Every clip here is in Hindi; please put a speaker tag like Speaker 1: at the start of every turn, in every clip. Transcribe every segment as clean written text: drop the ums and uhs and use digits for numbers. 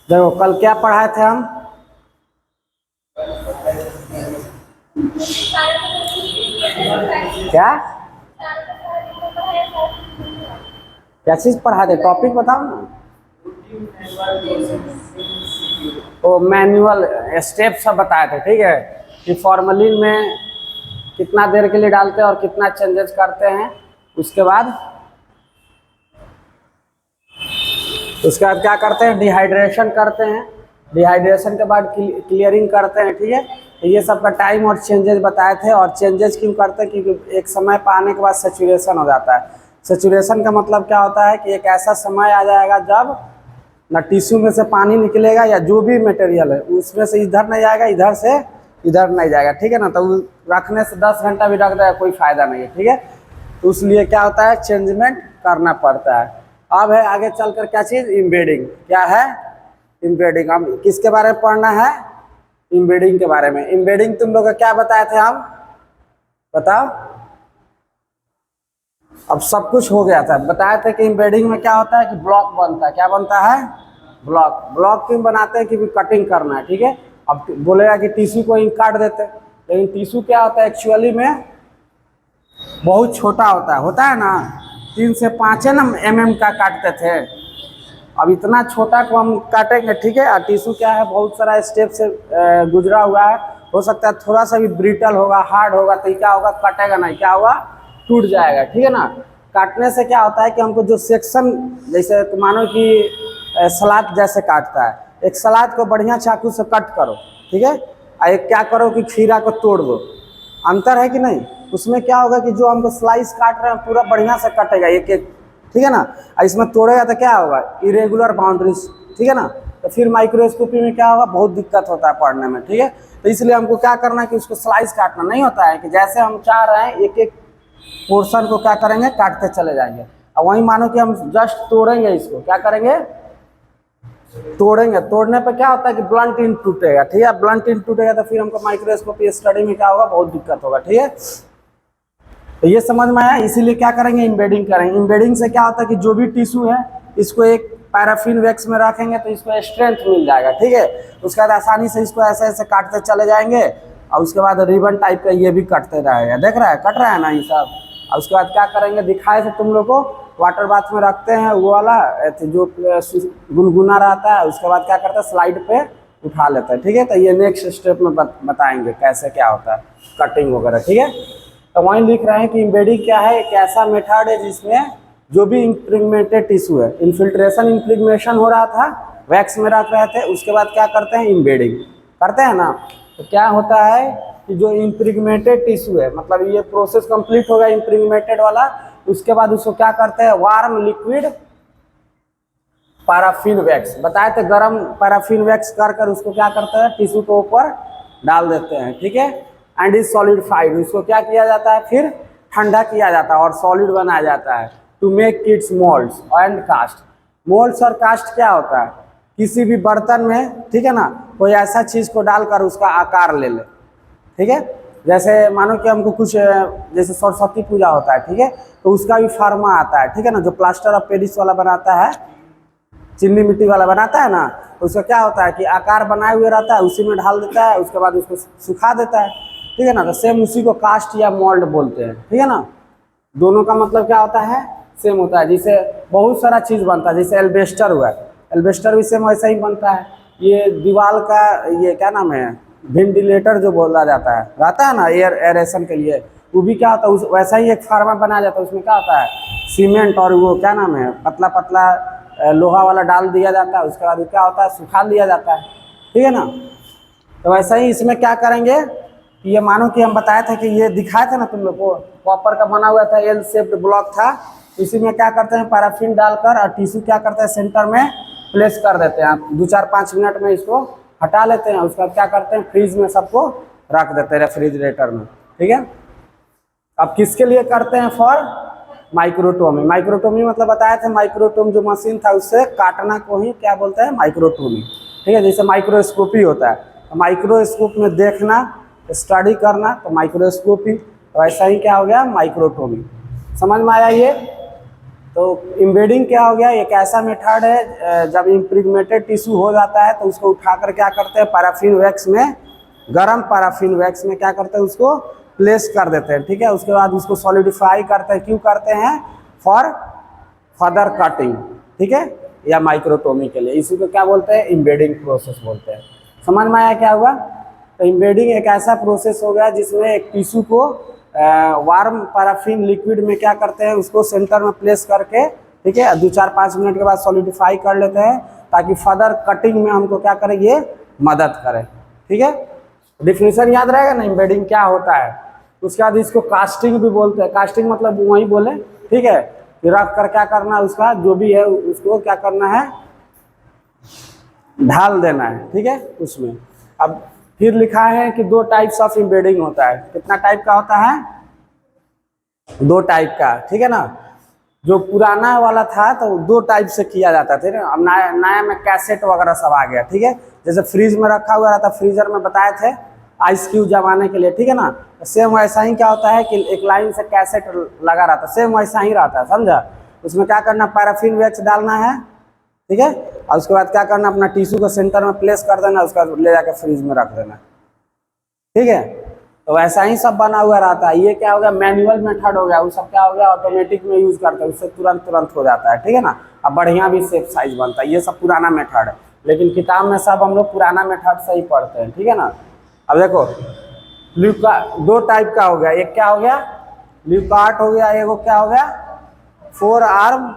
Speaker 1: देखो कल क्या पढ़ाए थे हम? क्या क्या चीज पढ़ाए थे? टॉपिक बताओ ना। वो मैनुअल स्टेप सब बताए थे, ठीक है, कि फॉर्मलिन में कितना देर के लिए डालते हैं और कितना चेंजेस करते हैं। उसके बाद क्या करते हैं? डिहाइड्रेशन करते हैं। डिहाइड्रेशन के बाद क्लियरिंग करते हैं, ठीक है। तो ये सब का टाइम और चेंजेस बताए थे। और चेंजेस क्यों करते हैं? क्योंकि एक समय पर आने के बाद सेचुरेशन हो जाता है। सेचुरेशन का मतलब क्या होता है कि एक ऐसा समय आ जाएगा जब ना टिश्यू में से पानी निकलेगा या जो भी मटेरियल है उसमें से इधर नहीं जाएगा, इधर से इधर नहीं जाएगा, ठीक है ना। तो रखने से 10 घंटा भी रख देगा कोई फायदा नहीं है, ठीक है। तो इसलिए क्या होता है? चेंजमेंट करना पड़ता है। अब है आगे चलकर क्या चीज? इम्बेडिंग। क्या है? इम्बेडिंग। हम किसके बारे में पढ़ना है? इम्बेडिंग के बारे में। इम्बेडिंग तुम लोग क्या बताए थे हम? बताओ। अब सब कुछ हो गया था। बताए थे कि इम्बेडिंग में क्या होता है कि ब्लॉक बनता है। क्या बनता है? ब्लॉक। ब्लॉक क्यों बनाते हैं? कि कटिंग करना है, ठीक है। अब बोलेगा कि टिश्यू को ही काट देते, लेकिन टिश्यू क्या होता है एक्चुअली में? बहुत छोटा होता है ना। 3 से 5 है ना mm का काटते थे। अब इतना छोटा को हम काटेंगे, ठीक है। और टिश्यू क्या है? बहुत सारा स्टेप से गुजरा हुआ है। हो सकता है थोड़ा सा भी ब्रिटल होगा, हार्ड होगा, तो क्या होगा? कटेगा नहीं, क्या होगा? टूट जाएगा, ठीक है ना। काटने से क्या होता है कि हमको जो सेक्शन, जैसे मानो कि सलाद जैसे काटता है, एक सलाद को बढ़िया चाकू से कट करो, ठीक है। और एक क्या करो कि खीरा को तोड़ दो। अंतर है कि नहीं? उसमें क्या होगा कि जो हमको स्लाइस काट रहे हैं पूरा बढ़िया से कटेगा एक एक, ठीक है ना। और इसमें तोड़ेगा तो क्या होगा? इरेगुलर बाउंड्रीज, ठीक है ना। तो फिर माइक्रोस्कोपी में क्या होगा? बहुत दिक्कत होता है पढ़ने में, ठीक है। तो इसलिए हमको क्या करना है कि उसको स्लाइस काटना नहीं होता है कि जैसे हम चाह रहे हैं एक एक पोर्शन को क्या करेंगे? काटते चले जाएंगे। और वहीं मानो कि हम जस्ट तोड़ेंगे, इसको क्या करेंगे? तोड़ेंगे। तोड़ने पर क्या होता है कि ब्लंट इंड टूटेगा, ठीक है। ब्लंट इंड टूटेगा तो फिर हमको माइक्रोस्कोपी स्टडी में क्या होगा? बहुत दिक्कत होगा, ठीक है। तो ये समझ में आया। इसीलिए क्या करेंगे? इम्बेडिंग करेंगे। इम्बेडिंग से क्या होता है कि जो भी टिश्यू है इसको एक पैराफिन वैक्स में रखेंगे तो इसको स्ट्रेंथ मिल जाएगा, ठीक है। उसके बाद आसानी से इसको ऐसे ऐसे काटते चले जाएंगे। और उसके बाद रिबन टाइप का ये भी कटते रहेगा। देख रहा है? कट रहा है ना ये सब। और उसके बाद क्या करेंगे? दिखाए थे तुम लोग को, वाटर बाथ में रखते हैं वो वाला जो गुनगुना रहता है। उसके बाद क्या करते हैं? स्लाइड पे उठा लेते हैं, ठीक है। तो ये नेक्स्ट स्टेप में बताएंगे कैसे क्या होता है कटिंग वगैरह, ठीक है। तो वहीं लिख रहे हैं कि इम्बेडिंग क्या है? एक ऐसा मेथड है जिसमें जो भी इम्प्रिगमेंटेड टिश्यू है, इन्फिल्ट्रेशन इम्प्रिगमेशन हो रहा था, वैक्स में रख रहे थे, उसके बाद क्या करते हैं? इम्बेडिंग करते हैं ना। तो क्या होता है कि जो इम्प्रिगमेंटेड टिश्यू है, मतलब ये प्रोसेस कंप्लीट होगा इम्प्रिगमेंटेड वाला, उसके बाद उसको क्या करते हैं? वार्म लिक्विड पैराफिन वैक्स, बताए थे, गरम पैराफिन वैक्स कर उसको क्या करते हैं? टिश्यू के ऊपर डाल देते हैं, ठीक है। And is solidified. इसको क्या किया जाता है? फिर ठंडा किया जाता है और सॉलिड बनाया जाता है to make its moulds and cast. Moulds और कास्ट क्या होता है? किसी भी बर्तन में, ठीक है ना, कोई ऐसा चीज को डालकर उसका आकार ले ले, ठीक है। जैसे मानो कि हमको कुछ जैसे सरस्वती पूजा होता है, ठीक है, तो उसका भी फार्मा आता है, ठीक है ना, जो प्लास्टर ऑफ पेरिस वाला बनाता है, चीनी मिट्टी वाला बनाता है ना, तो उसका क्या होता है कि आकार बनाए हुए रहता है, उसी में ढाल देता है, उसके बाद उसको सुखा देता है, ठीक है ना। तो सेम उसी को कास्ट या मोल्ड बोलते हैं, ठीक है ना। दोनों का मतलब क्या होता है? सेम होता है। जैसे बहुत सारा चीज़ बनता है, जैसे एल्बेस्टर हुआ, एल्बेस्टर भी सेम वैसा ही बनता है। ये दीवार का ये क्या नाम है? वेंटिलेटर जो बोला जाता है, रहता है ना एयर एरेशन के लिए, वो भी क्या होता है? उस वैसा ही एक फार्मा बनाया जाता है। उसमें क्या होता है? सीमेंट और वो क्या नाम है, पतला पतला लोहा वाला डाल दिया जाता है। उसके बाद क्या होता है? सुखा दिया जाता है, ठीक है ना। तो वैसा ही इसमें क्या करेंगे कि ये मानो कि हम बताए थे कि ये दिखाए थे ना तुम लोग को, कॉपर का बना हुआ था, एल शेप्ड ब्लॉक था। इसी में क्या करते हैं? पैराफिन डालकर और टिश्यू क्या करते हैं? सेंटर में प्लेस कर देते हैं। 2-4-5 मिनट में इसको हटा लेते हैं। उसके बाद क्या करते हैं? फ्रीज में सबको रख देते हैं, रेफ्रिजरेटर में, ठीक है। अब किसके लिए करते हैं? For microtomy. माइक्रोटोमी मतलब बताए थे, माइक्रोटोम जो मशीन था उससे काटना को ही क्या बोलते हैं? माइक्रोटोमी, ठीक है। जैसे माइक्रोस्कोपी होता है, तो माइक्रोस्कोप में देखना, स्टडी करना, तो माइक्रोस्कोपी। तो ऐसा ही क्या हो गया? माइक्रोटोमी। समझ में आया ये? तो इम्बेडिंग क्या हो गया, एक ऐसा मेथड है जब इम्प्रिग्मेटेड टिश्यू हो जाता है तो उसको उठाकर क्या करते हैं, पैराफिन वैक्स में, गरम पैराफिन वैक्स में क्या करते हैं, उसको प्लेस कर देते हैं। ठीक है, उसके बाद उसको सॉलिडिफाई करते हैं। क्यों करते हैं? फॉर फर्दर कटिंग, ठीक है, या माइक्रोटोमी के लिए। इसी को क्या बोलते हैं, इम्बेडिंग प्रोसेस बोलते हैं। समझ में आया क्या हुआ? तो इम्बेडिंग एक ऐसा प्रोसेस हो गया जिसमें एक टिश्यू को वार्म पैराफिन लिक्विड में क्या करते हैं, उसको सेंटर में प्लेस करके, ठीक है, 2-4-5 मिनट के बाद सॉलिडिफाई कर लेते हैं ताकि फर्दर कटिंग में हमको क्या करे, ये मदद करे। ठीक है, डिफिनीशन याद रहेगा ना इम्बेडिंग क्या होता है। उसके बाद इसको कास्टिंग भी बोलते हैं। कास्टिंग मतलब वही बोले, ठीक है, फिर रख कर क्या करना है, उसका जो भी है उसको क्या करना है, ढाल देना है। ठीक है, उसमें अब फिर लिखा है कि 2 टाइप्स ऑफ इम्बेडिंग होता है। कितना टाइप का होता है? 2 टाइप का। ठीक है ना, जो पुराना वाला था तो 2 टाइप से किया जाता था ना। अब नया में कैसेट वगैरह सब आ गया। ठीक है, जैसे फ्रिज में रखा हुआ रहता, फ्रीजर में बताए थे आइस क्यूब जमाने के लिए। ठीक है ना, तो सेम वैसा ही क्या होता है कि एक लाइन से कैसेट लगा रहता, सेम वैसा ही रहता है, समझा। उसमें क्या करना, पैराफिन वैक्स डालना है, ठीक है, और उसके बाद क्या करना, अपना टिश्यू को सेंटर में प्लेस कर देना, उसका ले जाकर फ्रिज में रख देना। ठीक है, तो वैसा ही सब बना हुआ रहता है। ये क्या हो गया, मैनुअल मेथड हो गया। वो सब क्या हो गया, ऑटोमेटिक में यूज करते हैं, उससे तुरंत हो जाता है। ठीक है ना, अब बढ़िया भी शेप साइज बनता है। ये सब पुराना मेथड है, लेकिन किताब में सब हम लोग पुराना मेथड से ही पढ़ते हैं। ठीक है ना, अब देखो ल्यूका 2 टाइप का हो गया। एक क्या हो गया, ल्यूकार्ट हो गया, एगो क्या हो गया, 4 आर्म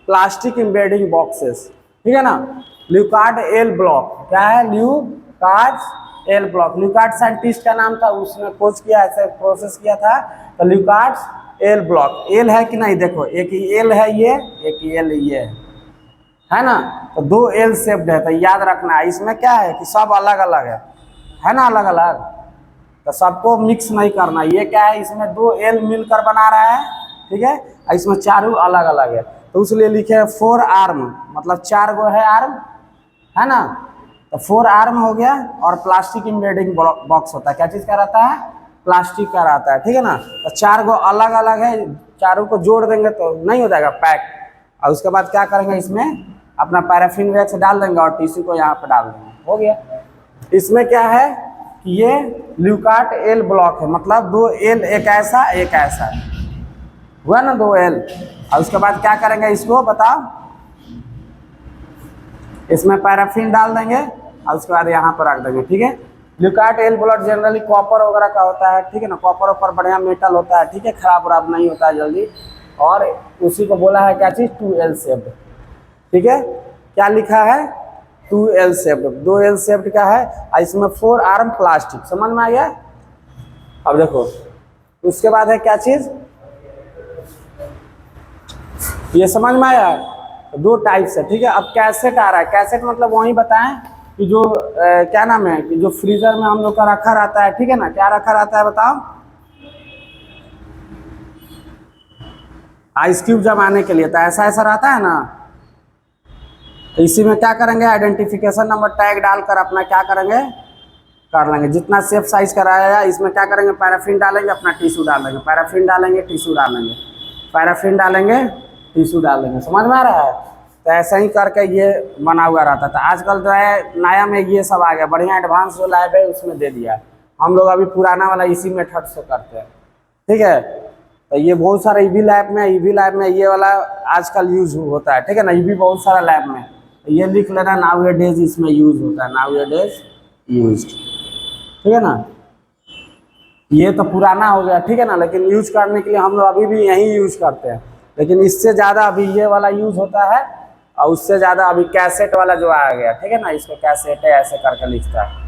Speaker 1: प्लास्टिक इम्बेडिंग बॉक्सेस। ठीक है ना, ल्यूकार्ट एल ब्लॉक क्या है, ल्यूकार्ट एल ब्लॉक। ल्यूकार्ट साइंटिस्ट का नाम था, उसने खोज किया, ऐसे प्रोसेस किया था। तो ल्यूकार्ट एल ब्लॉक, एल है कि नहीं, देखो एक ही एल है ये, एक ही एल ये है ना, तो 2 एल शेप्ड है। तो याद रखना है, इसमें क्या है कि सब अलग अलग है ना, अलग अलग, तो सबको मिक्स नहीं करना। ये क्या है, इसमें 2 एल मिलकर बना रहा है, ठीक है, इसमें चारों अलग अलग है, तो इसलिए लिखे हैं 4 आर्म, मतलब 4 गो है आर्म, है ना, तो 4 आर्म हो गया। और प्लास्टिक इम्बेडिंग बॉक्स होता है, क्या चीज़ का रहता है, प्लास्टिक का रहता है। ठीक है ना, तो 4 गो अलग अलग है, चारों को जोड़ देंगे तो नहीं हो जाएगा पैक। और उसके बाद क्या करेंगे, इसमें अपना पैराफिन वैक्स डाल देंगे और टिश्यू को यहाँ पे डाल देंगे, हो गया। इसमें क्या है कि ये ल्यूकार्ट एल ब्लॉक है, मतलब 2 एल, एक ऐसा एक ऐसा, हुआ ना 2 एल। और उसके बाद क्या करेंगे, इसको बताओ, इसमें पैराफिन डाल देंगे और उसके बाद यहाँ पर रख देंगे। ठीक है, ल्यूकार्ट एल ब्लॉक जनरली कॉपर वगैरह का होता है। ठीक है ना, कॉपर ऊपर बढ़िया मेटल होता है, ठीक है, खराब वराब नहीं होता है जल्दी। और उसी को बोला है क्या चीज़, 2 एल शेप्ड। ठीक है, क्या लिखा है, 2 एल शेप्ड, 2 एल शेप्ड का है, और इसमें 4 आर्म प्लास्टिक। समझ में आ गया? अब देखो उसके बाद है क्या चीज़, ये समझ में आया, 2 टाइप से। ठीक है, अब कैसेट आ रहा है। कैसेट मतलब वही बताएं कि जो क्या नाम है, कि जो फ्रीजर में हम लोग का रखा रहता है। ठीक है ना, क्या रखा रहता है बताओ, आइस क्यूब जमाने के लिए, तो ऐसा ऐसा रहता है ना। तो इसी में क्या करेंगे, आइडेंटिफिकेशन नंबर टैग डालकर अपना क्या करेंगे, कर लेंगे। जितना शेप साइज कराया इसमें क्या करेंगे, पैराफिन डालेंगे, अपना टिश्यू डालेंगे, पैराफिन डालेंगे, टिश्यू डालेंगे, पैराफिन डालेंगे, टिश्यू डालेंगे। समझ में आ रहा है? तो ऐसा ही करके ये बना हुआ रहता था। आजकल जो है नया में ये सब आ गया, बढ़िया एडवांस जो लैब है उसमें दे दिया। हम लोग अभी पुराना वाला इसी मेथड से करते हैं। ठीक है, तो ये बहुत सारा ईवी लैब में ये वाला आजकल यूज होता है। ठीक है ना, ईवी बहुत सारा लैब में, ये लिख लेना, नाउ ए डेज इसमें यूज होता है, नाउ ए डेज यूज्ड। ठीक है ना, ये तो पुराना हो गया। ठीक है ना, लेकिन यूज करने के लिए हम लोग अभी भी यही यूज करते हैं, लेकिन इससे ज़्यादा अभी ये वाला यूज होता है, और उससे ज़्यादा अभी कैसेट वाला जो आ गया। ठीक है ना, इसको कैसेट है ऐसे करके लिखता है।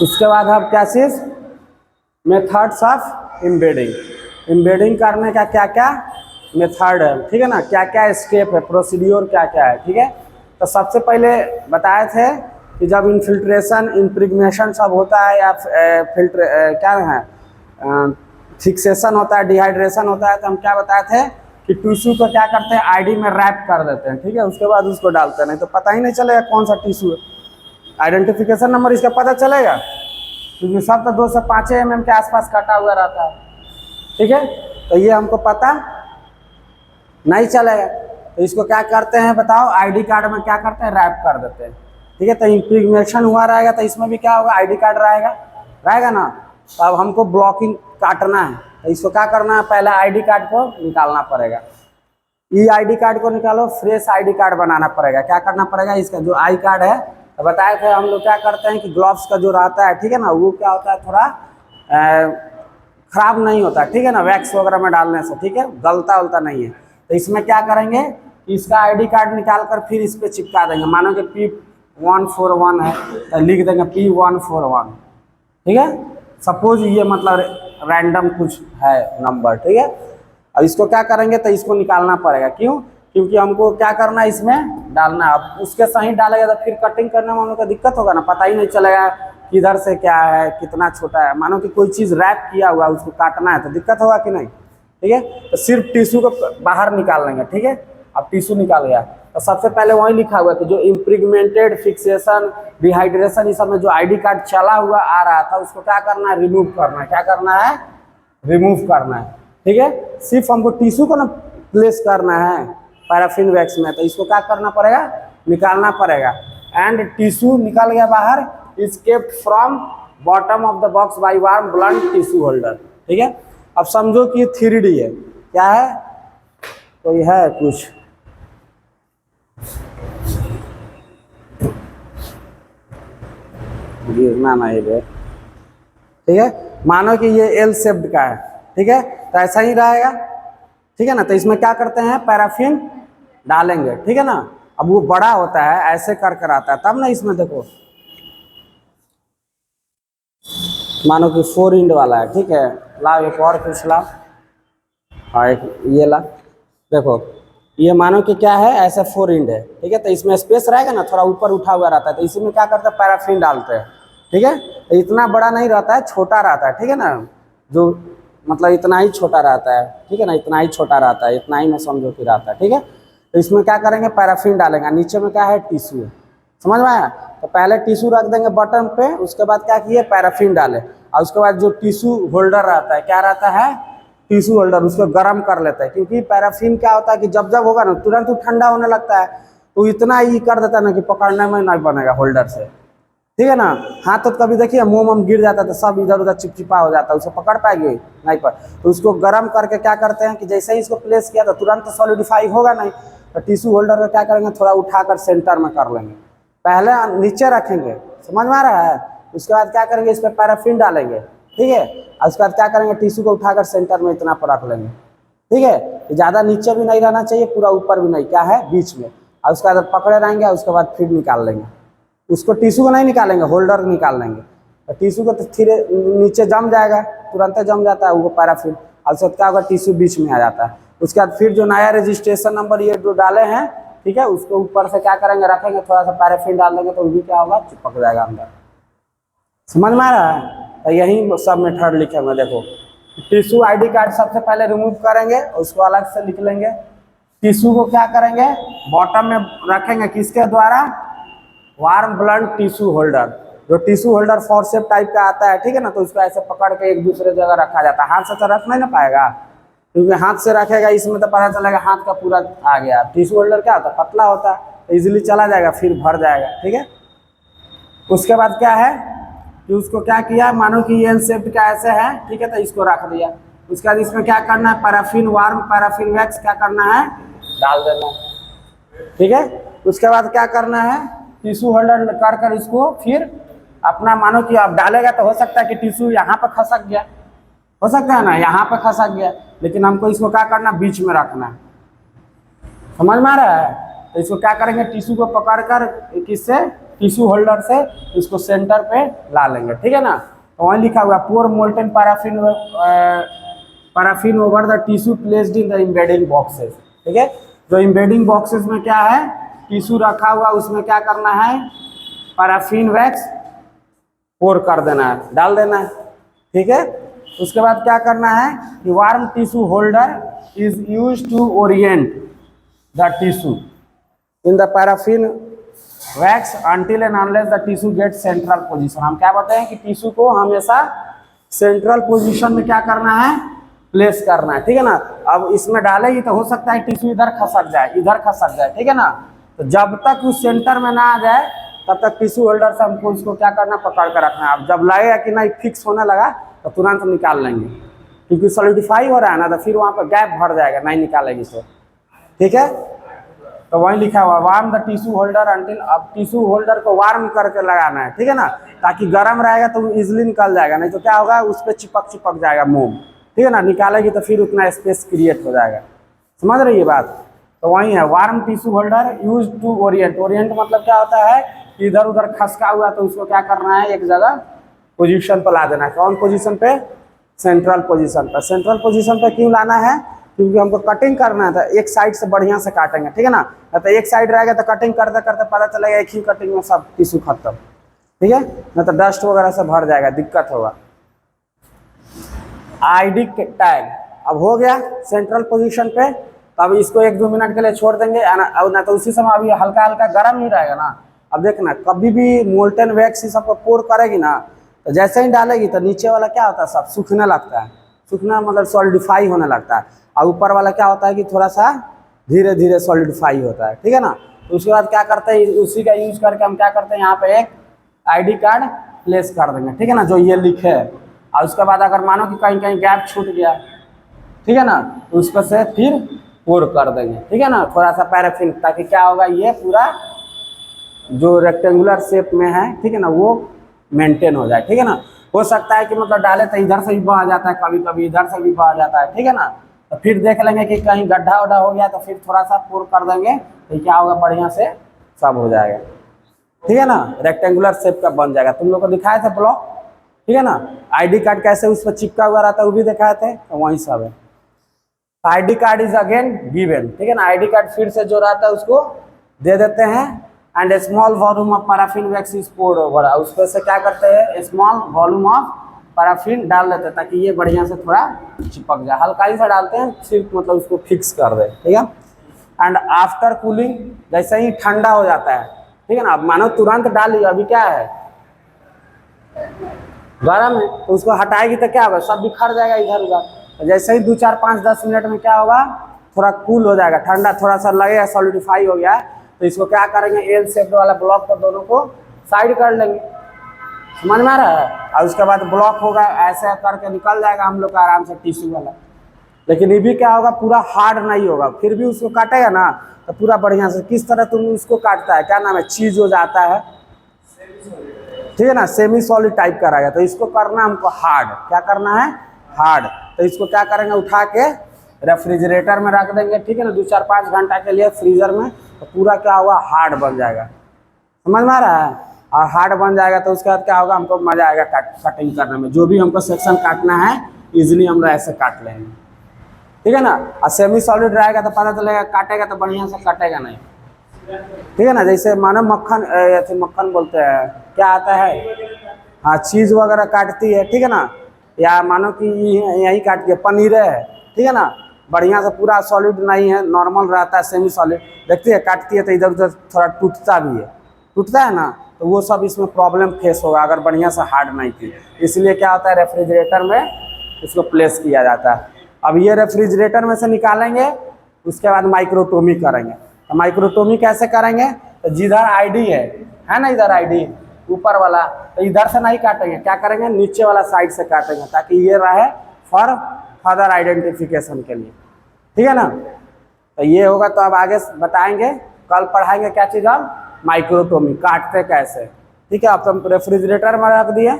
Speaker 1: उसके बाद अब क्या चीज़, मेथड्स ऑफ इम्बेडिंग। इम्बेडिंग करने का क्या क्या मेथड है, ठीक है ना, क्या क्या स्टेप है, प्रोसीड्योर क्या क्या है। ठीक है, तो सबसे पहले बताए थे कि जब इन्फिल्ट्रेशन इम्प्रिग्नेशन सब होता है, या फिल्टर क्या है, फिक्सेशन होता है, डिहाइड्रेशन होता है, तो हम क्या बताए थे कि टिश्यू को क्या करते हैं, आईडी में रैप कर देते हैं। ठीक है, उसके बाद उसको डालते हैं, नहीं तो पता ही नहीं चलेगा कौन सा टिश्यू है। आइडेंटिफिकेशन नंबर इसका पता चलेगा, क्योंकि सब तो 2 से 5 mm के आसपास कटा हुआ रहता है। ठीक है, तो ये हमको पता नहीं चलेगा। तो इसको क्या करते हैं बताओ, आईडी कार्ड में क्या करते हैं, रैप कर देते हैं। ठीक है, तो इम्प्रीगमेशन हुआ रहेगा तो इसमें भी क्या होगा, आईडी कार्ड रहेगा ना। तो अब हमको ब्लॉकिंग काटना है, तो इसको क्या करना है, पहले आईडी कार्ड को निकालना पड़ेगा। ई आईडी कार्ड को निकालो, फ्रेश आईडी कार्ड बनाना पड़ेगा। क्या करना पड़ेगा, इसका जो आई कार्ड है, तो बताए थे हम लोग क्या करते हैं कि ग्लव्स का जो रहता है, ठीक है ना, वो क्या होता है, थोड़ा खराब नहीं होता, ठीक है ना, वैक्स वगैरह में डालने से, ठीक है, गलता उलता नहीं है। तो इसमें क्या करेंगे कि इसका आईडी कार्ड निकाल कर फिर इस पर चिपका देंगे। मानो कि P141 है तो लिख देंगे P141, ठीक है। सपोज ये मतलब रैंडम कुछ है नंबर, ठीक है। अब इसको क्या करेंगे, तो इसको निकालना पड़ेगा। क्यों, क्योंकि हमको क्या करना है, इसमें डालना है। अब उसके सही डालेगा तो फिर कटिंग करने में हम लोग का दिक्कत होगा ना, पता ही नहीं चलेगा किधर से क्या है, कितना छोटा है। मानो कि कोई चीज़ रैप किया हुआ है, उसको काटना है तो दिक्कत होगा कि नहीं, ठीक है। तो सिर्फ टिश्यू को बाहर निकाल लेंगे, ठीक है। अब टिश्यू निकाल गया तो सबसे पहले वही लिखा हुआ है कि जो इम्प्रीगमेंटेड, फिक्सेशन, डिहाइड्रेशन, इस सब में जो आईडी कार्ड चला हुआ आ रहा था, उसको क्या करना है, रिमूव करना है। क्या करना है, रिमूव करना है, ठीक है। सिर्फ हमको टिश्यू को ना प्लेस करना है पैराफिन वैक्स में, तो इसको क्या करना पड़ेगा, निकालना पड़ेगा। एंड टिश्यू निकल गया बाहर, is kept from bottom of the box by warm blunt tissue holder, ठीक है। अब समझो कि 3D है, क्या है, कोई है कुछ, गिरना नहीं है, ठीक है। मानो कि ये एल शेप्ड का है, ठीक है, तो ऐसा ही रहेगा, ठीक है ना। तो इसमें क्या करते हैं, पैराफिन डालेंगे, ठीक है ना। अब वो बड़ा होता है, ऐसे कर कर आता है, तब ना इसमें देखो, मानो कि 4 इंड वाला है, ठीक है। लाओ एक और कुछ लाओ, हाँ एक ये ला, देखो ये मानो कि क्या है, ऐसे 4 इंड है, ठीक है। तो इसमें स्पेस रहेगा ना, थोड़ा ऊपर उठा हुआ रहता है, तो इसी में क्या करते हैं, पैराफिन डालते हैं, ठीक है। तो इतना बड़ा नहीं रहता है, छोटा रहता है, ठीक है ना, जो मतलब इतना ही छोटा रहता है, ठीक है ना, इतना ही छोटा रहता है, इतना ही में समझो कि रहता है, ठीक है। तो इसमें क्या करेंगे, पैराफिन डालेंगे। नीचे में क्या है, टिश्यू, समझ में आया। तो पहले टिश्यू रख देंगे बटन पे, उसके बाद क्या किए, पैराफिन डाले, और उसके बाद जो टिश्यू होल्डर रहता है, क्या रहता है, टिश्यू होल्डर, उसको गर्म कर लेता है। क्योंकि पैराफिन क्या होता है कि जब जब होगा ना, तुरंत वो ठंडा होने लगता है, तो इतना ही कर देता है ना कि पकड़ने में नहीं बनेगा होल्डर से, ठीक है ना। हाथ तो कभी देखिए मुंह में गिर जाता है तो सब इधर उधर चिपचिपा हो जाता है, उसको पकड़ पाएगी नहीं पर। तो उसको गर्म करके क्या करते हैं कि जैसे ही इसको प्लेस किया तो तुरंत सॉलिडिफाई होगा नहीं, तो टिश्यू होल्डर को क्या करेंगे, थोड़ा उठाकर सेंटर में कर लेंगे। पहले नीचे रखेंगे, समझ में आ रहा है। उसके बाद क्या करेंगे, इस पर पैराफिन डालेंगे, ठीक है। और उसके बाद क्या करेंगे, टिश्यू को उठाकर सेंटर में इतना पर रख लेंगे, ठीक है। तो ज़्यादा नीचे भी नहीं रहना चाहिए, पूरा ऊपर भी नहीं, क्या है, बीच में। और उसके बाद पकड़े रहेंगे, उसके बाद फिर निकाल लेंगे। उसको टिश्यू को नहीं निकालेंगे, होल्डर निकाल लेंगे। तो टिश्यू को तो धीरे नीचे जम जाएगा, तुरंत जम जाता है वो पैराफिन, और उसके बाद क्या होगा, टिश्यू बीच में आ जाता है। उसके बाद फिर जो नया रजिस्ट्रेशन नंबर ये जो डाले हैं, ठीक है, उसको ऊपर से क्या करेंगे, रखेंगे, थोड़ा सा पैराफिन डाल देंगे, तो वो भी क्या होगा, चिपक जाएगा अंदर। समझ में आ रहा है। तो यही सब मेथड लिखे हुए, देखो टिश्यू आईडी कार्ड सबसे पहले रिमूव करेंगे, उसको अलग से लिख लेंगे। टिश्यू को क्या करेंगे, बॉटम में रखेंगे, किसके द्वारा, वार्म ब्लंट टिश्यू होल्डर। जो टिश्यू होल्डर फॉरसेप टाइप का आता है, ठीक है ना, तो उसको ऐसे पकड़ के एक दूसरे जगह रखा जाता है। हाथ से तो रख नहीं ना पाएगा, क्योंकि हाथ से रखेगा इसमें तो पता चलेगा हाथ का पूरा आ गया। टिश्यू होल्डर क्या होता है, पतला होता है, तो इजीली चला जाएगा, फिर भर जाएगा, ठीक है। उसके बाद क्या है कि उसको क्या किया, मानो कि एल शेप्ड का ऐसे है, ठीक है, तो इसको रख दिया। उसके बाद इसमें क्या करना है, पैराफिन वार्म, पैराफिन वैक्स क्या करना है, डाल देना, ठीक है। उसके बाद क्या करना है, टिश्यू होल्डर कर कर इसको फिर अपना, मानो कि आप डालेगा तो हो सकता है कि टिश्यू यहाँ पर खसक गया, हो सकता है ना, यहाँ पर खसक गया, लेकिन हमको इसको क्या करना, बीच में रखना है। समझ में आ रहा है। तो इसको क्या करेंगे, टिश्यू को पकड़ कर किससे, टिश्यू होल्डर से इसको सेंटर पे ला लेंगे, ठीक है ना। तो वहीं लिखा हुआ pour molten paraffin over the tissue placed in the embedding boxes, ठीक है। जो एम्बेडिंग बॉक्सेस में क्या है, टिश्यू रखा हुआ, उसमें क्या करना है, पैराफिन वैक्स पोर कर देना है, डाल देना है, ठीक है। उसके बाद क्या करना है कि warm tissue holder is used to orient the tissue in the paraffin wax until and unless the tissue get central position. हम क्या बताएं कि टिश्यू को हमेशा सेंट्रल पोजीशन में क्या करना है, प्लेस करना है, ठीक है ना। अब इसमें डालेगी तो हो सकता है टिश्यू इधर खसक जाए, इधर खसक जाए, ठीक है ना। तो जब तक उस सेंटर में ना आ जाए तब तक टिश्यू होल्डर से हमको उसको क्या करना, पकड़ कर रखना है। अब जब लगेगा कि नहीं फिक्स होने लगा तो तुरंत निकाल लेंगे, क्योंकि सॉलिडिफाई हो रहा है ना, तो फिर वहाँ पर गैप भर जाएगा, नहीं निकालेगी तो, ठीक है। तो वहीं लिखा हुआ warm the tissue holder until, अब टिश्यू होल्डर को वार्म करके लगाना है, ठीक है ना, ताकि गर्म रहेगा तो इजिली निकल जाएगा, नहीं तो क्या होगा उस पर चिपक जाएगा मोम, ठीक है ना। निकालेगी तो फिर उतना स्पेस क्रिएट हो जाएगा, समझ रही है बात। तो वही है warm tissue holder use to orient. Orient मतलब क्या होता है कि इधर उधर खसका हुआ तो उसको क्या करना है, एक जगह पोजीशन पर ला देना है। कौन पोजीशन पे, सेंट्रल पोजीशन पर। सेंट्रल पोजीशन पे क्यों लाना है, क्योंकि हमको कटिंग करना है, तो एक साइड से बढ़िया से काटेंगे, ठीक है ना। तो एक साइड रहेगा तो कटिंग करते करते पता चलेगा एक ही कटिंग में सब टिश्यू खत्म, ठीक है ना, तो डस्ट वगैरह से भर जाएगा, दिक्कत होगा। आईडी टैग अब हो गया सेंट्रल पोजीशन पे, तो अब इसको 1-2 मिनट के लिए छोड़ देंगे ना, तो उसी समय अभी हल्का हल्का गर्म ही रहेगा ना। अब देखना कभी भी मोल्टेन वैक्स सबको पोर करेगी ना, तो जैसे ही डालेगी तो नीचे वाला क्या होता है, सब सूखने लगता है, सूखना मतलब सॉलिडिफाई होने लगता है, और ऊपर वाला क्या होता है कि थोड़ा सा धीरे धीरे सॉलिडिफाई होता है, ठीक है ना। तो उसके बाद क्या करते हैं, उसी का यूज करके हम क्या करते हैं, यहाँ पे एक आईडी कार्ड प्लेस कर देंगे, ठीक है ना, जो ये लिखे है। और उसके बाद अगर मानो कि कहीं कहीं गैप छूट गया, ठीक है ना, तो उस पर से फिर पोर कर देंगे, ठीक है ना, थोड़ा सा पैराफिन, ताकि क्या होगा ये पूरा जो रेक्टेंगुलर शेप में है, ठीक है ना, वो मेंटेन हो जाए, ठीक है ना। हो सकता है कि मतलब डाले तो इधर से भी बह जाता है, कभी कभी इधर से भी बह जाता है, ठीक है ना। तो फिर देख लेंगे कि कहीं गड्ढा वड्ढा हो गया तो फिर थोड़ा सा पोर कर देंगे, तो क्या होगा बढ़िया से सब हो जाएगा, ठीक है ना, रेक्टेंगुलर शेप का बन जाएगा। तुम लोग को दिखाए थे ब्लॉक, ठीक है ना। आईडी कार्ड कैसे उस पर चिपका हुआ रहता है वो भी दिखाए थे, तो वही सब है। ID card is again given, ठीक है ना, आईडी कार्ड फिर से जो रहता है उसको दे देते हैं। And small volume of paraffin wax is poured over, उस पर से क्या करते हैं, स्मॉल वॉल्यूम ऑफ पैराफिन डाल देते हैं, ताकि ये बढ़िया से थोड़ा चिपक जाए, हल्का ही सा डालते हैं सिर्फ, मतलब उसको फिक्स कर दे, ठीक है। एंड आफ्टर कूलिंग, जैसे ही ठंडा हो जाता है, ठीक है ना, अब मानो तुरंत डाली, अभी क्या है गर्म है, तो उसको हटाएगी तो क्या होगा, सब बिखर जाएगा इधर उधर। जैसे ही 2, 4, 5, 10 मिनट में क्या होगा, थोड़ा कूल हो जाएगा, ठंडा थोड़ा सा लगेगा सॉलिडिफाई हो गया, तो इसको क्या करेंगे, एल शेप वाला ब्लॉक पर दोनों को साइड कर लेंगे, समझ में आ रहा है। और उसके बाद ब्लॉक होगा, ऐसे करके निकल जाएगा हम लोग का आराम से टिश्यू वाला। लेकिन ये भी क्या होगा, पूरा हार्ड नहीं होगा, फिर भी उसको काटेगा ना तो पूरा बढ़िया से, किस तरह तुम उसको काटता है, क्या नाम है, चीज हो जाता है, ठीक है ना, सेमी सॉलिड टाइप का रहेगा। तो इसको करना हमको हार्ड, क्या करना है, हार्ड। तो इसको क्या करेंगे, उठा के रेफ्रिजरेटर में रख देंगे, ठीक है ना, 2, 4, 5 घंटा के लिए फ्रीजर में, तो पूरा क्या होगा, हार्ड बन जाएगा, समझ में आ रहा है। और हार्ड बन जाएगा तो उसके बाद क्या होगा, हमको मजा आएगा कटिंग करने में, जो भी हमको सेक्शन काटना है इजिली हम लोग ऐसे काट लेंगे, ठीक है ना। और सेमी सॉलिड रहेगा तो पता चलेगा, काटेगा तो बढ़िया से कटेगा नहीं, ठीक है ना। जैसे मानो मक्खन, या मक्खन बोलते हैं, क्या आता है, हाँ चीज़ वगैरह काटती है, ठीक है ना, या मानो कि यही काटती है, पनीर है, ठीक है ना, बढ़िया से पूरा सॉलिड नहीं है, नॉर्मल रहता है, सेमी सॉलिड, देखती है काटती है तो इधर उधर थोड़ा टूटता भी है, टूटता है ना, तो वो सब इसमें प्रॉब्लम फेस होगा अगर बढ़िया से हार्ड नहीं की। इसलिए क्या होता है, रेफ्रिजरेटर में इसको प्लेस किया जाता है। अब ये रेफ्रिजरेटर में से निकालेंगे, उसके बाद माइक्रोटोमी करेंगे। तो माइक्रोटोमी कैसे करेंगे, तो जिधर आईडी है ना, इधर आईडी ऊपर वाला, तो इधर से नहीं काटेंगे, क्या करेंगे, नीचे वाला साइड से काटेंगे, ताकि ये रहे फॉर फर्दर आइडेंटिफिकेशन के लिए, ठीक है ना। तो ये होगा, तो अब आगे बताएंगे, कल पढ़ाएंगे क्या चीज़, हम माइक्रोटोमी काटते कैसे, ठीक है। अब तो रेफ्रिजरेटर में रख दिए,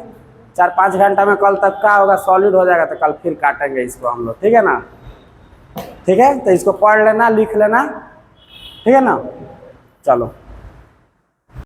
Speaker 1: 4-5 घंटा में कल तक क्या होगा, सॉलिड हो जाएगा, तो कल फिर काटेंगे इसको हम लोग, ठीक है ना, ठीक है। तो इसको पढ़ लेना, लिख लेना, ठीक है ना, चलो।